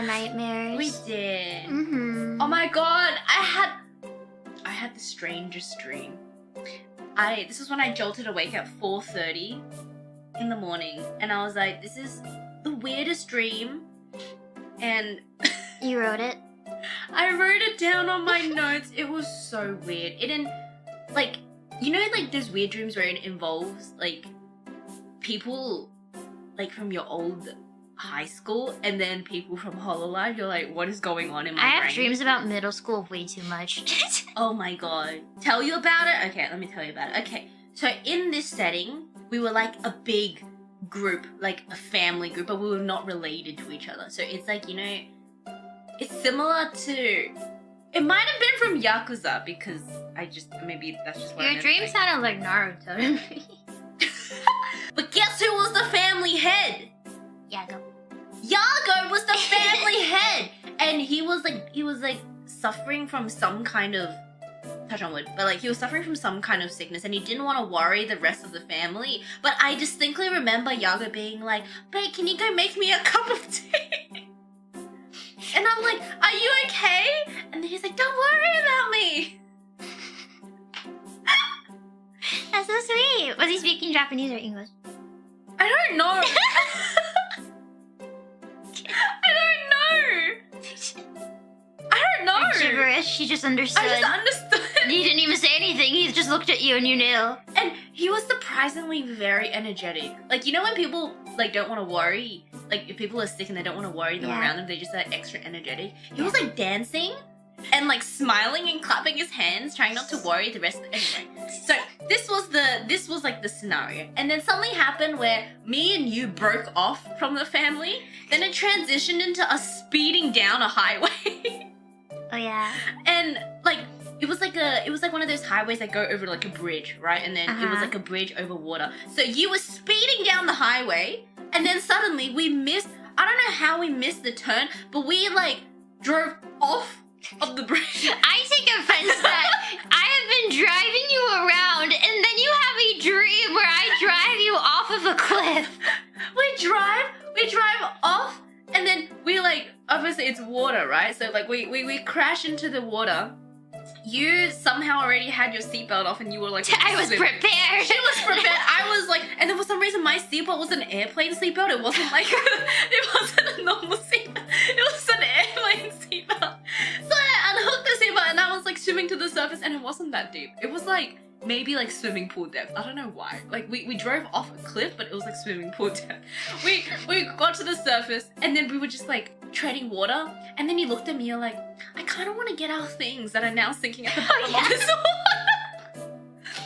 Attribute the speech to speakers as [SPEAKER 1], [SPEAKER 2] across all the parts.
[SPEAKER 1] had nightmares.
[SPEAKER 2] We did.
[SPEAKER 1] Mm-hmm.
[SPEAKER 2] Oh my god, I had the strangest dream. This was when I jolted awake at 4:30 in the morning, and I was like, this is the weirdest dream. And
[SPEAKER 1] You wrote it?
[SPEAKER 2] I wrote it down on my notes. It was so weird. It didn't, like, you know, like those weird dreams where it involves like people like from your old high school and then people from Hololive. You're like, what is going on in my brain?
[SPEAKER 1] I have dreams about middle school way too much.
[SPEAKER 2] Oh my god. Tell you about it? Okay, let me tell you about it. Okay, so in this setting, we were like a big group, like a family group, but we were not related to each other. So it's like, you know, it's similar to... It might have been from Yakuza because maybe that's just what
[SPEAKER 1] Your dream sounded like Naruto to me.
[SPEAKER 2] But guess who was the family head?
[SPEAKER 1] Yago.
[SPEAKER 2] Yago was the family head! And he was like suffering from some kind of, touch on wood, but like he was suffering from some kind of sickness and he didn't want to worry the rest of the family. But I distinctly remember Yago being like, babe, can you go make me a cup of tea? And I'm like, are you okay? And then he's like, don't worry about me.
[SPEAKER 1] That's so sweet. Was he speaking Japanese or English?
[SPEAKER 2] I don't know. I don't know.
[SPEAKER 1] Like gibberish. She just understood.
[SPEAKER 2] I just understood.
[SPEAKER 1] He didn't even say anything. He just looked at you and you knew.
[SPEAKER 2] And he was surprisingly very energetic. Like, you know when people like don't want to worry, like if people are sick and they don't want to worry them around them, they just like extra energetic. He was like dancing and like smiling and clapping his hands, trying not to worry the rest. Anyway, so this was like the scenario, and then something happened where me and you broke off from the family. Then it transitioned into us speeding down a highway.
[SPEAKER 1] Oh yeah.
[SPEAKER 2] And like it was like one of those highways that go over like a bridge, right? And then it was like a bridge over water. So you were speeding down the highway, and then suddenly we missed. I don't know how we missed the turn, but we like drove off of the bridge.
[SPEAKER 1] I take offense that I have been driving you around, and then you have a dream where I drive you off of a cliff.
[SPEAKER 2] We drive off, and then we like, obviously it's water, right? So like we crash into the water. You somehow already had your seatbelt off and you were like...
[SPEAKER 1] I was prepared.
[SPEAKER 2] She was prepared. I was like... And then for some reason my seatbelt was an airplane seatbelt. It wasn't like... It wasn't a normal seatbelt. It was an airplane seatbelt. So I unhooked the seatbelt and I was like swimming to the surface, and it wasn't that deep. It was like maybe like swimming pool depth. I don't know why. Like we drove off a cliff, but it was like swimming pool depth. We got to the surface and then we were just like treading water, and then you looked at me, you're like, I kind of want to get our things that are now sinking at the bottom of this water.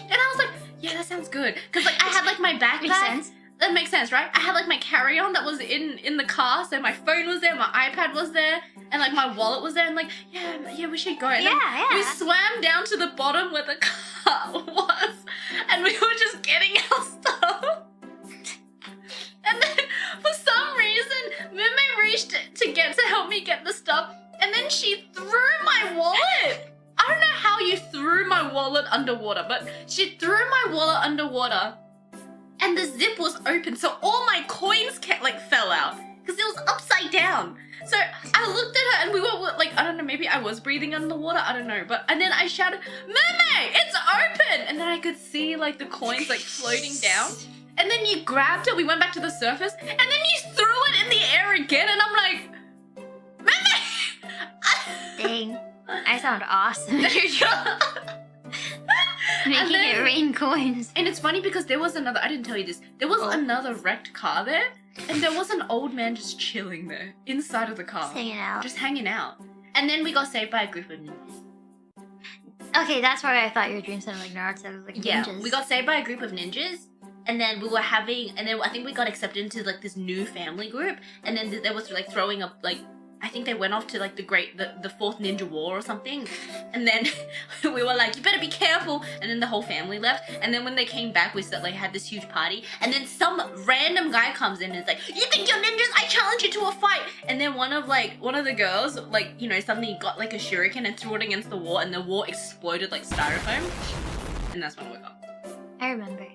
[SPEAKER 2] And I was like, yeah, that sounds good. Because like I had like my backpack.
[SPEAKER 1] Makes sense.
[SPEAKER 2] That makes sense, right? I had like my carry-on that was in the car, so my phone was there, my iPad was there, and like my wallet was there, and like, yeah, we should go. And then we swam down to the bottom where the car was, and we were just getting our stuff. And then for some reason, Mumei reached to help me get the stuff, and then she threw my wallet. I don't know how you threw my wallet underwater, but she threw my wallet underwater, and the zip was open, so all my coins fell out because it was upside down. So I looked at her, and we were like, I don't know, maybe I was breathing underwater, I don't know, and then I shouted, Mumei, it's open! And then I could see like the coins like floating down. And then you grabbed it, we went back to the surface, and then you threw it in the air again, and I'm like, Mumei!
[SPEAKER 1] Dang, I sound awesome. Making it rain coins.
[SPEAKER 2] And it's funny because there was another, I didn't tell you this, there was another wrecked car there, and there was an old man just chilling there, inside of the car.
[SPEAKER 1] Just hanging out.
[SPEAKER 2] Just hanging out. And then we got saved by a group of ninjas.
[SPEAKER 1] Okay, that's why I thought your dream sounded like Naruto. It was like ninjas.
[SPEAKER 2] We got saved by a group of ninjas. And then we were having, and then I think we got accepted into like this new family group. And then there was like throwing up, like, I think they went off to like the fourth ninja war or something. And then we were like, you better be careful. And then the whole family left. And then when they came back, we had this huge party. And then some random guy comes in and is like, you think you're ninjas? I challenge you to a fight. And then one of the girls, like, you know, suddenly got like a shuriken and threw it against the wall, and the wall exploded like styrofoam. And that's when we got.
[SPEAKER 1] I remember.